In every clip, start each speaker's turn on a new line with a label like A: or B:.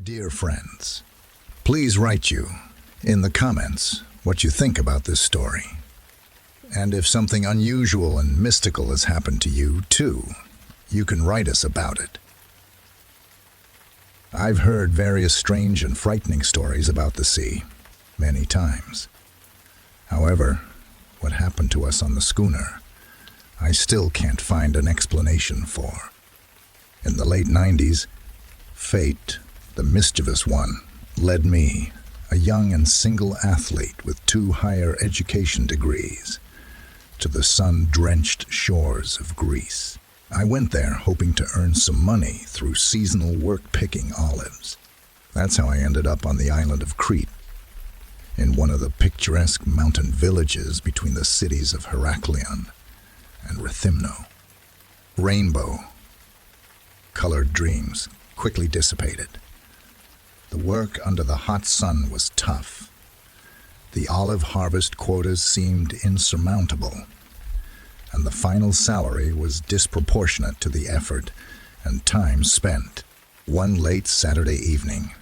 A: Dear friends, please write you in the comments what you think about this story. And if something unusual and mystical has happened to you too, you can write us about it. I've heard various strange and frightening stories about the sea many times. However, what happened to us on the schooner, I still can't find an explanation for. In the late 90s, fate, the mischievous one, led me, a young and single athlete with 2 higher education degrees, to the sun-drenched shores of Greece. I went there hoping to earn some money through seasonal work picking olives. That's how I ended up on the island of Crete, in one of the picturesque mountain villages between the cities of Heraklion and Rethymno. Rainbow-colored dreams quickly dissipated. The work under the hot sun was tough. The olive harvest quotas seemed insurmountable, and the final salary was disproportionate to the effort and time spent. One late Saturday evening,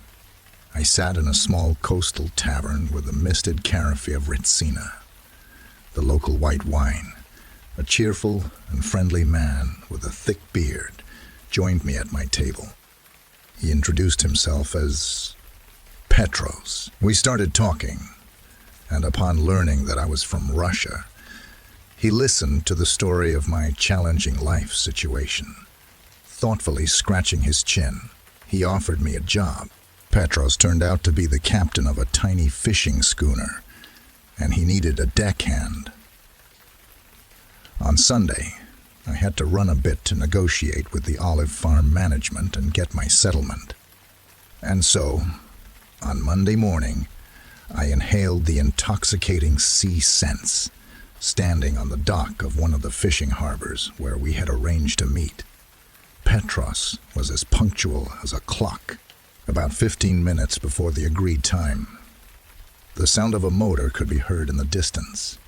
A: I sat in a small coastal tavern with a misted carafe of Ritsina, the local white wine. A cheerful and friendly man with a thick beard joined me at my table. He introduced himself as Petros. We started talking, and upon learning that I was from Russia, he listened to the story of my challenging life situation. Thoughtfully scratching his chin, he offered me a job. Petros turned out to be the captain of a tiny fishing schooner, and he needed a deckhand. On Sunday, I had to run a bit to negotiate with the olive farm management and get my settlement. And so, on Monday morning, I inhaled the intoxicating sea scents, standing on the dock of one of the fishing harbors where we had arranged to meet. Petros was as punctual as a clock. About 15 minutes before the agreed time, the sound of a motor could be heard in the distance.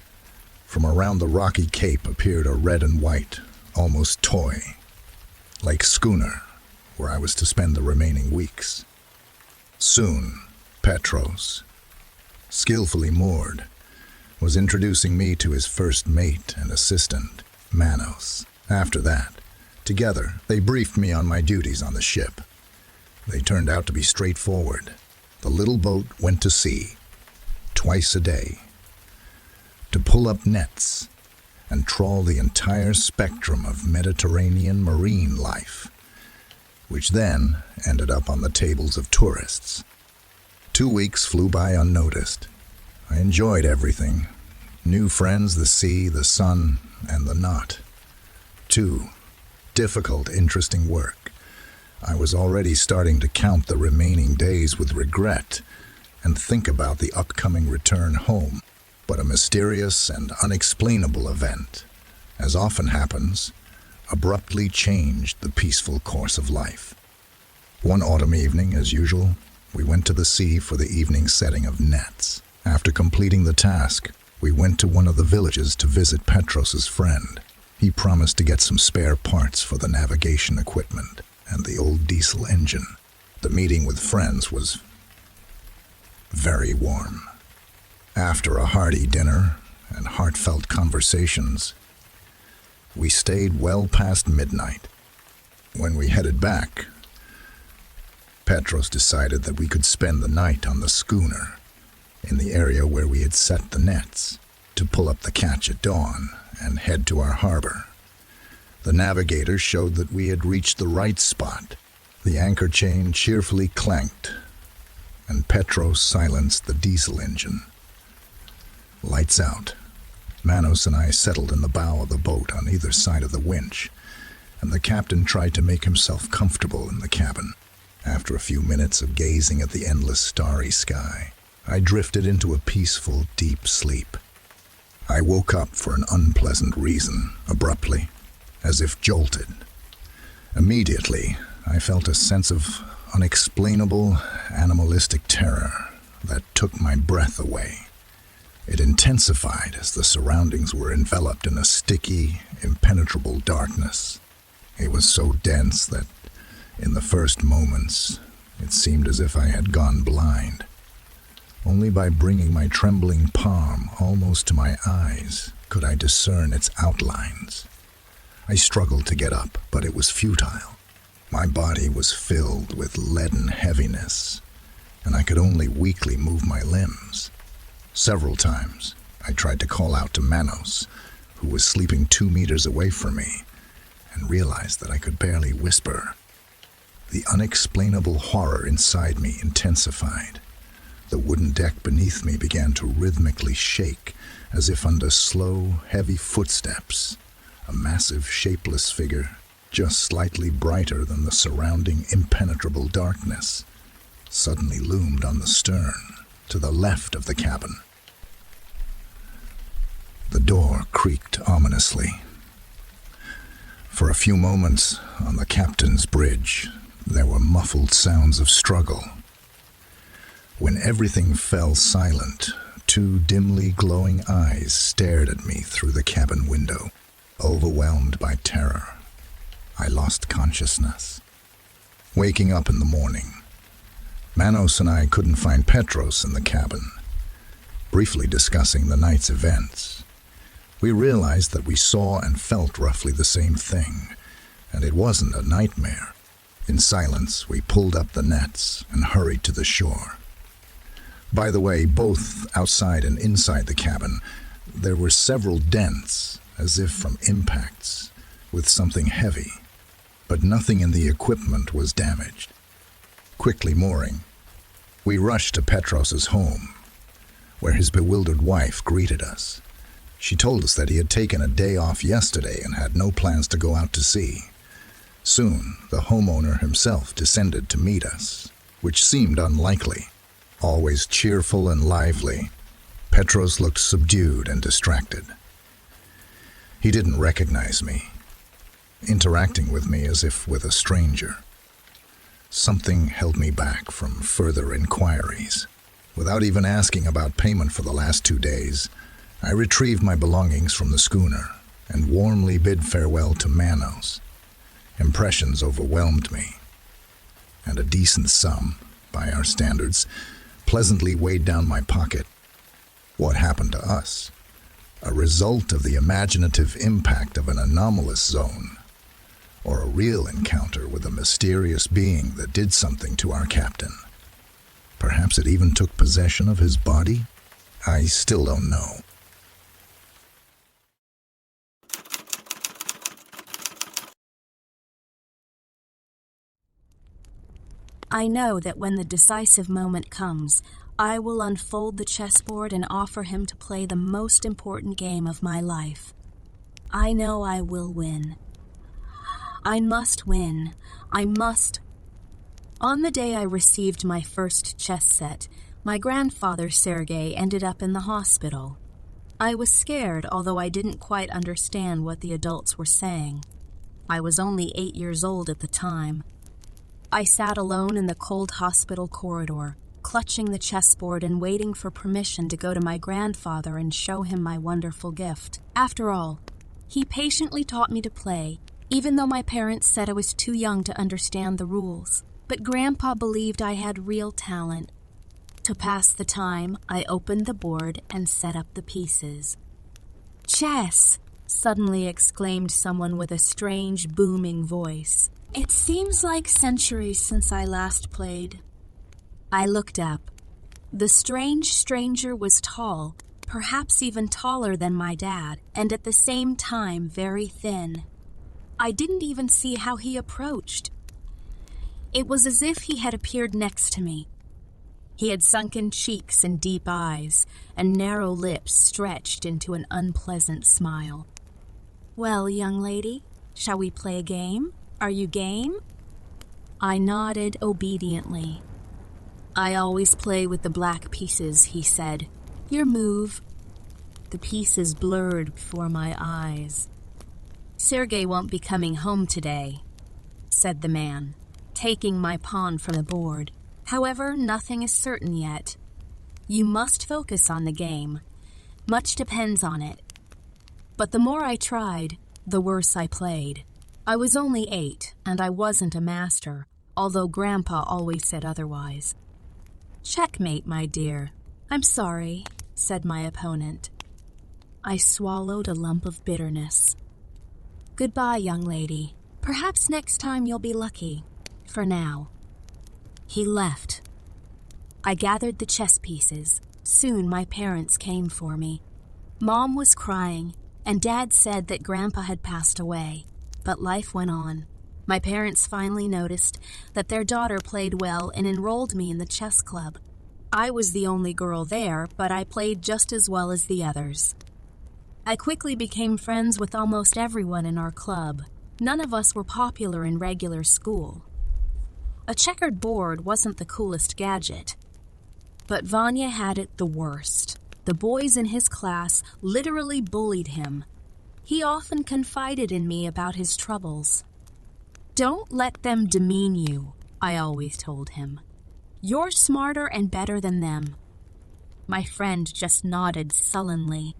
A: From around the rocky cape appeared a red and white, almost toy, like schooner, where I was to spend the remaining weeks. Soon, Petros, skillfully moored, was introducing me to his first mate and assistant, Manos. After that, together, they briefed me on my duties on the ship. They turned out to be straightforward. The little boat went to sea twice a day to pull up nets and trawl the entire spectrum of Mediterranean marine life, which then ended up on the tables of tourists. 2 weeks flew by unnoticed. I enjoyed everything. New friends, the sea, the sun, and the knot. 2 difficult, interesting work. I was already starting to count the remaining days with regret and think about the upcoming return home. But a mysterious and unexplainable event, as often happens, abruptly changed the peaceful course of life. One autumn evening, as usual, we went to the sea for the evening setting of nets. After completing the task, we went to one of the villages to visit Petros's friend. He promised to get some spare parts for the navigation equipment and the old diesel engine. The meeting with friends was very warm. After a hearty dinner and heartfelt conversations, we stayed well past midnight. When we headed back, Petros decided that we could spend the night on the schooner in the area where we had set the nets to pull up the catch at dawn and head to our harbor. The navigator showed that we had reached the right spot. The anchor chain cheerfully clanked, and Petros silenced the diesel engine. Lights out. Manos and I settled in the bow of the boat on either side of the winch, and the captain tried to make himself comfortable in the cabin. After a few minutes of gazing at the endless starry sky, I drifted into a peaceful, deep sleep. I woke up for an unpleasant reason, abruptly, as if jolted. Immediately, I felt a sense of unexplainable, animalistic terror that took my breath away. It intensified as the surroundings were enveloped in a sticky, impenetrable darkness. It was so dense that, in the first moments, It seemed as if I had gone blind. Only by bringing my trembling palm almost to my eyes could I discern its outlines. I struggled to get up, but it was futile. My body was filled with leaden heaviness, and I could only weakly move my limbs. Several times, I tried to call out to Manos, who was sleeping 2 meters away from me, and realized that I could barely whisper. The unexplainable horror inside me intensified. The wooden deck beneath me began to rhythmically shake, as if under slow, heavy footsteps. A massive, shapeless figure, just slightly brighter than the surrounding impenetrable darkness, suddenly loomed on the stern, to the left of the cabin. The door creaked ominously. For a few moments, on the captain's bridge, there were muffled sounds of struggle. When everything fell silent, 2 dimly glowing eyes stared at me through the cabin window. Overwhelmed by terror, I lost consciousness. Waking up in the morning, Manos and I couldn't find Petros in the cabin. Briefly discussing the night's events, we realized that we saw and felt roughly the same thing, and it wasn't a nightmare. In silence, we pulled up the nets and hurried to the shore. By the way, both outside and inside the cabin, there were several dents, as if from impacts, with something heavy, but nothing in the equipment was damaged. Quickly mooring, we rushed to Petros's home, where his bewildered wife greeted us. She told us that he had taken a day off yesterday and had no plans to go out to sea. Soon, the homeowner himself descended to meet us, which seemed unlikely. Always cheerful and lively, Petros looked subdued and distracted. He didn't recognize me, interacting with me as if with a stranger. Something held me back from further inquiries. Without even asking about payment for the last 2 days, I retrieved my belongings from the schooner and warmly bid farewell to Manos. Impressions overwhelmed me, and a decent sum, by our standards, pleasantly weighed down my pocket. What happened to us? A result of the imaginative impact of an anomalous zone, or a real encounter with a mysterious being that did something to our captain? Perhaps it even took possession of his body? I still don't know.
B: I know that when the decisive moment comes, I will unfold the chessboard and offer him to play the most important game of my life. I know I will win. I must win. I must. On the day I received my first chess set, my grandfather Sergei ended up in the hospital. I was scared, although I didn't quite understand what the adults were saying. I was only 8 years old at the time. I sat alone in the cold hospital corridor, clutching the chessboard and waiting for permission to go to my grandfather and show him my wonderful gift. After all, he patiently taught me to play, even though my parents said I was too young to understand the rules. But Grandpa believed I had real talent. To pass the time, I opened the board and set up the pieces. "Chess!" suddenly exclaimed someone with a strange, booming voice. "It seems like centuries since I last played." I looked up. The strange stranger was tall, perhaps even taller than my dad, and at the same time very thin. I didn't even see how he approached. It was as if he had appeared next to me. He had sunken cheeks and deep eyes, and narrow lips stretched into an unpleasant smile. "Well, young lady, shall we play a game? Are you game?" I nodded obediently. "I always play with the black pieces," he said. "Your move." The pieces blurred before my eyes. "Sergei won't be coming home today," said the man, taking my pawn from the board. "However, nothing is certain yet. You must focus on the game. Much depends on it." But the more I tried, the worse I played. I was only 8, and I wasn't a master, although Grandpa always said otherwise. "Checkmate, my dear." "I'm sorry," said my opponent. I swallowed a lump of bitterness. "Goodbye, young lady. Perhaps next time you'll be lucky. For now." He left. I gathered the chess pieces. Soon my parents came for me. Mom was crying, and Dad said that Grandpa had passed away, but life went on. My parents finally noticed that their daughter played well and enrolled me in the chess club. I was the only girl there, but I played just as well as the others. I quickly became friends with almost everyone in our club. None of us were popular in regular school. A checkered board wasn't the coolest gadget, but Vanya had it the worst. The boys in his class literally bullied him. He often confided in me about his troubles. "Don't let them demean you," I always told him. "You're smarter and better than them." My friend just nodded sullenly.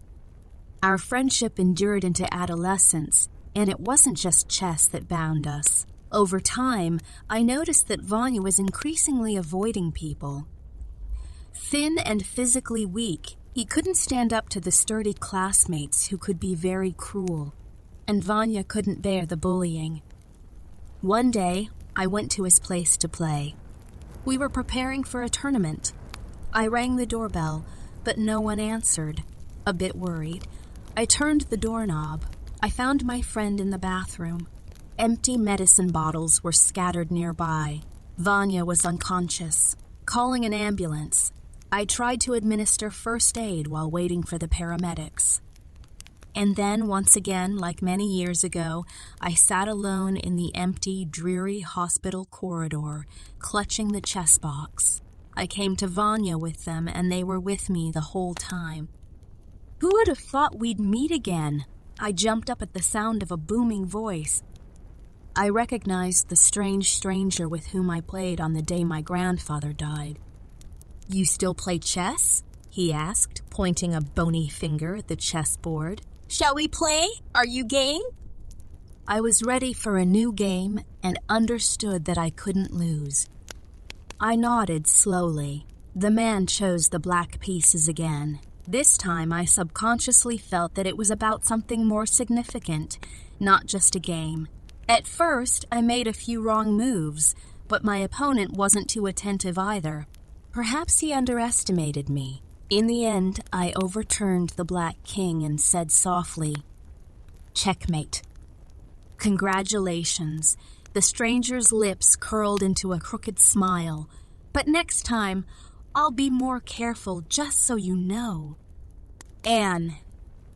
B: Our friendship endured into adolescence, and it wasn't just chess that bound us. Over time, I noticed that Vanya was increasingly avoiding people. Thin and physically weak, he couldn't stand up to the sturdy classmates who could be very cruel, and Vanya couldn't bear the bullying. One day, I went to his place to play. We were preparing for a tournament. I rang the doorbell, but no one answered. A bit worried, I turned the doorknob. I found my friend in the bathroom. Empty medicine bottles were scattered nearby. Vanya was unconscious. Calling an ambulance, I tried to administer first aid while waiting for the paramedics. And then, once again, like many years ago, I sat alone in the empty, dreary hospital corridor, clutching the chess box. I came to Vanya with them, and they were with me the whole time. Who would have thought we'd meet again? I jumped up at the sound of a booming voice. I recognized the strange stranger with whom I played on the day my grandfather died. "You still play chess?" he asked, pointing a bony finger at the chessboard. "Shall we play? Are you game?" I was ready for a new game and understood that I couldn't lose. I nodded slowly. The man chose the black pieces again. This time I subconsciously felt that it was about something more significant, not just a game. At first, I made a few wrong moves, but my opponent wasn't too attentive either. Perhaps he underestimated me. In the end, I overturned the black king and said softly, "Checkmate." "Congratulations." The stranger's lips curled into a crooked smile. "But next time, I'll be more careful, just so you know." "Anne,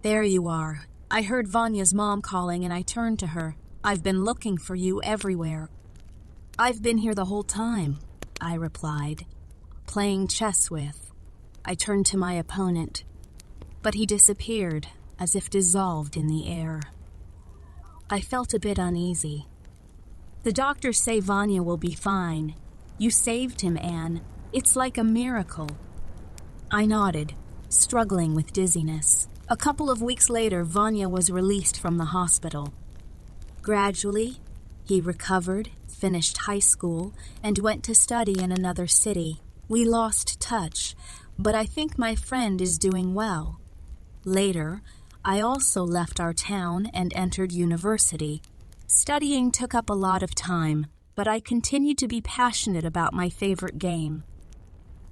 B: there you are." I heard Vanya's mom calling and I turned to her. "I've been looking for you everywhere." "I've been here the whole time," I replied. "Playing chess with." I turned to my opponent, but he disappeared, as if dissolved in the air. I felt a bit uneasy. "The doctors say Vanya will be fine. You saved him, Anne. It's like a miracle." I nodded, struggling with dizziness. A couple of weeks later, Vanya was released from the hospital. Gradually, he recovered, finished high school, and went to study in another city. We lost touch, but I think my friend is doing well. Later, I also left our town and entered university. Studying took up a lot of time, but I continued to be passionate about my favorite game.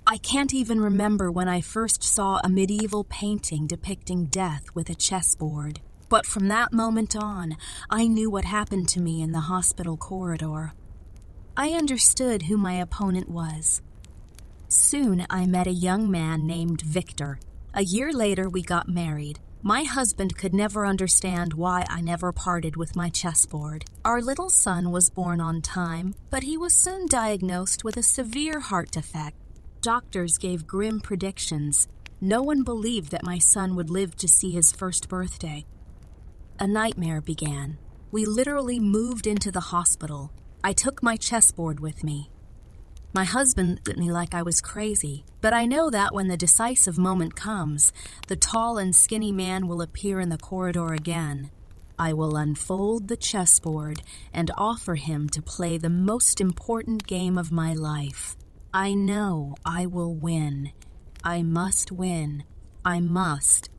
B: I can't even remember when I first saw a medieval painting depicting death with a chessboard. But from that moment on, I knew what happened to me in the hospital corridor. I understood who my opponent was. Soon I met a young man named Victor. A year later we got married. My husband could never understand why I never parted with my chessboard. Our little son was born on time, but he was soon diagnosed with a severe heart defect. Doctors gave grim predictions. No one believed that my son would live to see his first birthday. A nightmare began. We literally moved into the hospital. I took my chessboard with me. My husband looked at me like I was crazy, but I know that when the decisive moment comes, the tall and skinny man will appear in the corridor again. I will unfold the chessboard and offer him to play the most important game of my life. I know I will win. I must win. I must.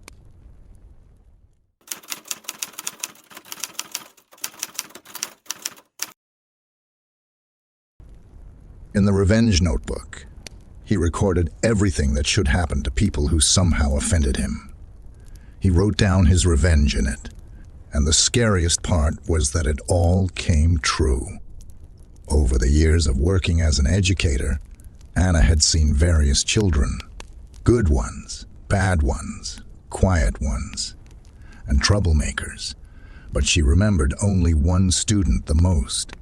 A: In the revenge notebook, he recorded everything that should happen to people who somehow offended him. He wrote down his revenge in it, and the scariest part was that it all came true. Over the years of working as an educator, Anna had seen various children, good ones, bad ones, quiet ones, and troublemakers, but she remembered only one student the most.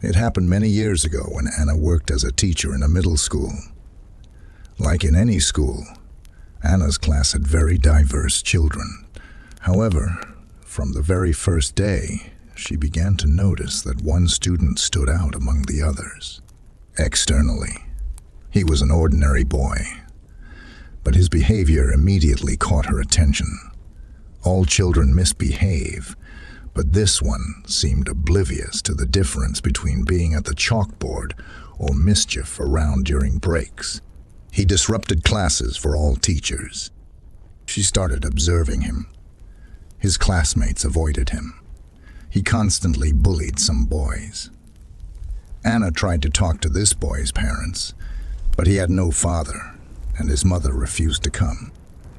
A: It happened many years ago when Anna worked as a teacher in a middle school. Like in any school, Anna's class had very diverse children. However, from the very first day, she began to notice that one student stood out among the others. Externally, he was an ordinary boy, but his behavior immediately caught her attention. All children misbehave, but this one seemed oblivious to the difference between being at the chalkboard or mischief around during breaks. He disrupted classes for all teachers. She started observing him. His classmates avoided him. He constantly bullied some boys. Anna tried to talk to this boy's parents, but he had no father, and his mother refused to come.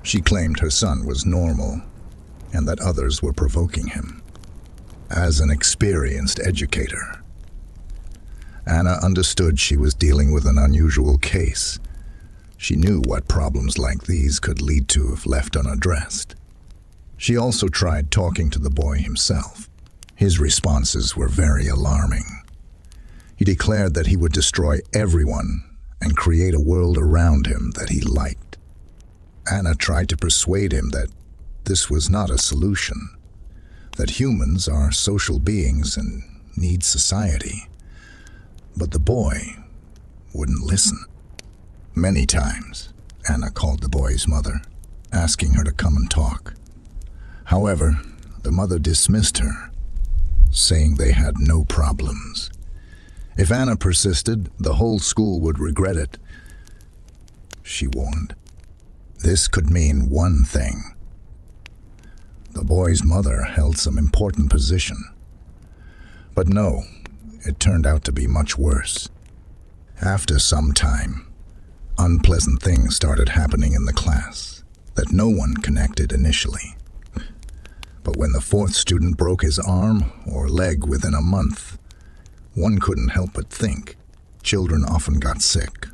A: She claimed her son was normal, and that others were provoking him. As an experienced educator, Anna understood she was dealing with an unusual case. She knew what problems like these could lead to if left unaddressed. She also tried talking to the boy himself. His responses were very alarming. He declared that he would destroy everyone and create a world around him that he liked. Anna tried to persuade him that this was not a solution, that humans are social beings and need society. But the boy wouldn't listen. Many times, Anna called the boy's mother, asking her to come and talk. However, the mother dismissed her, saying they had no problems. If Anna persisted, the whole school would regret it, she warned. This could mean one thing. The boy's mother held some important position. But no, it turned out to be much worse. After some time, unpleasant things started happening in the class that no one connected initially. But when the fourth student broke his arm or leg within a month, one couldn't help but think children often got sick.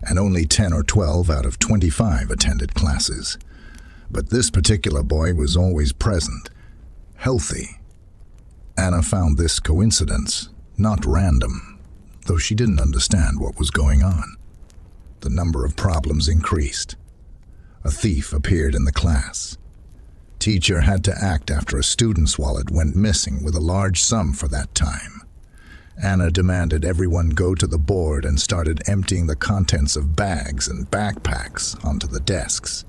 A: And only 10 or 12 out of 25 attended classes. But this particular boy was always present, healthy. Anna found this coincidence not random, though she didn't understand what was going on. The number of problems increased. A thief appeared in the class. Teacher had to act after a student's wallet went missing with a large sum for that time. Anna demanded everyone go to the board and started emptying the contents of bags and backpacks onto the desks.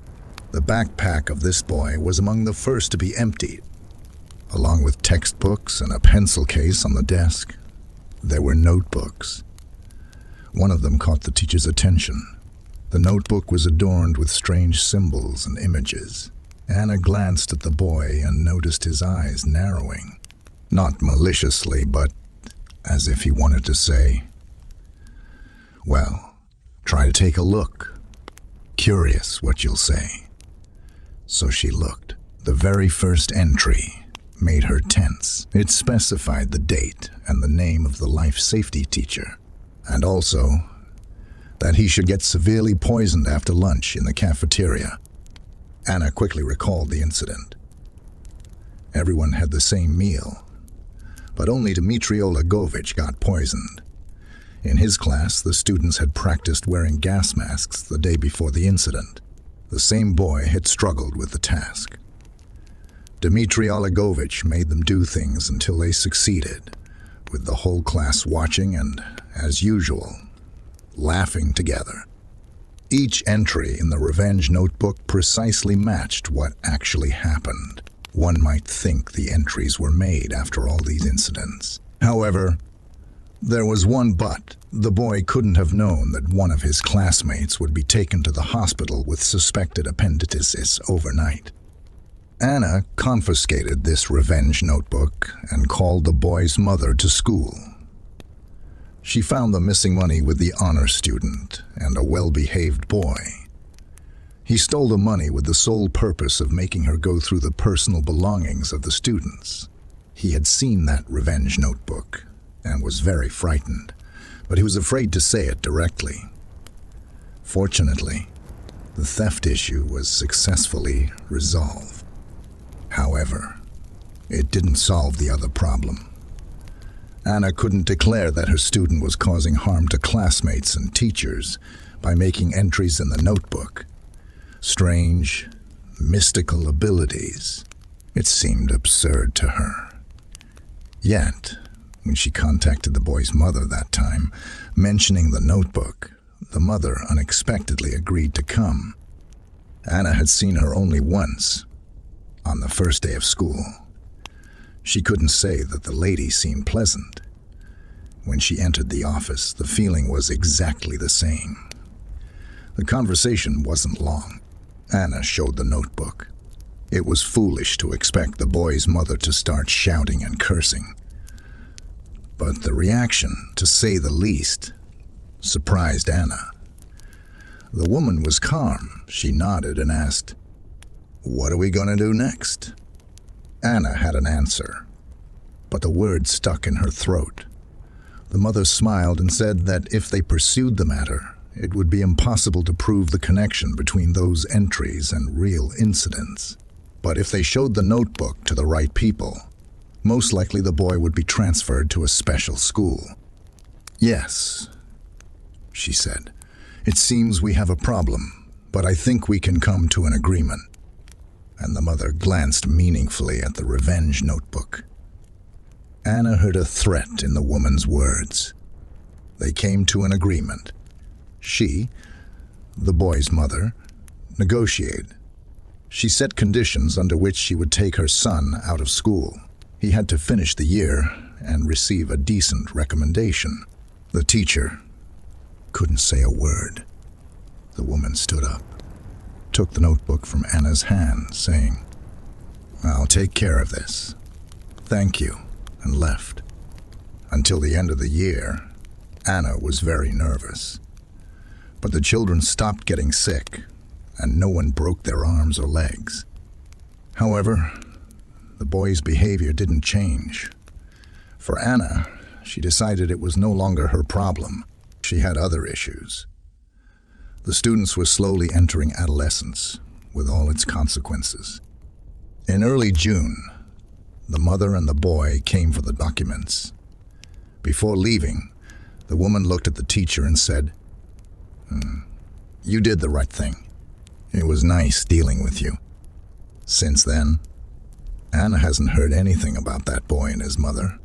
A: The backpack of this boy was among the first to be emptied. Along with textbooks and a pencil case on the desk, there were notebooks. One of them caught the teacher's attention. The notebook was adorned with strange symbols and images. Anna glanced at the boy and noticed his eyes narrowing. Not maliciously, but as if he wanted to say, "Well, try to take a look. Curious what you'll say." So she looked. The very first entry made her tense. It specified the date and the name of the life safety teacher, and also that he should get severely poisoned after lunch in the cafeteria. Anna quickly recalled the incident. Everyone had the same meal, but only Dmitry Olagovich got poisoned. In his class, the students had practiced wearing gas masks the day before the incident. The same boy had struggled with the task. Dmitry Olagovich made them do things until they succeeded, with the whole class watching and, as usual, laughing together. Each entry in the revenge notebook precisely matched what actually happened. One might think the entries were made after all these incidents. However, there was one but. The boy couldn't have known that one of his classmates would be taken to the hospital with suspected appendicitis overnight. Anna confiscated this revenge notebook and called the boy's mother to school. She found the missing money with the honor student and a well-behaved boy. He stole the money with the sole purpose of making her go through the personal belongings of the students. He had seen that revenge notebook and was very frightened, but he was afraid to say it directly. Fortunately, the theft issue was successfully resolved. However, it didn't solve the other problem. Anna couldn't declare that her student was causing harm to classmates and teachers by making entries in the notebook. Strange, mystical abilities. It seemed absurd to her. Yet, when she contacted the boy's mother that time, mentioning the notebook, the mother unexpectedly agreed to come. Anna had seen her only once, on the first day of school. She couldn't say that the lady seemed pleasant. When she entered the office, the feeling was exactly the same. The conversation wasn't long. Anna showed the notebook. It was foolish to expect the boy's mother to start shouting and cursing. But the reaction, to say the least, surprised Anna. The woman was calm. She nodded and asked, "What are we going to do next?" Anna had an answer, but the words stuck in her throat. The mother smiled and said that if they pursued the matter, it would be impossible to prove the connection between those entries and real incidents. But if they showed the notebook to the right people, most likely the boy would be transferred to a special school. "Yes," she said, "it seems we have a problem, but I think we can come to an agreement." And the mother glanced meaningfully at the revenge notebook. Anna heard a threat in the woman's words. They came to an agreement. She, the boy's mother, negotiated. She set conditions under which she would take her son out of school. He had to finish the year and receive a decent recommendation. The teacher couldn't say a word. The woman stood up, took the notebook from Anna's hand, saying, "I'll take care of this. Thank you," and left. Until the end of the year, Anna was very nervous. But the children stopped getting sick, and no one broke their arms or legs. However, the boy's behavior didn't change. For Anna, she decided it was no longer her problem. She had other issues. The students were slowly entering adolescence, with all its consequences. In early June, the mother and the boy came for the documents. Before leaving, the woman looked at the teacher and said, "You did the right thing. It was nice dealing with you." Since then, Anna hasn't heard anything about that boy and his mother.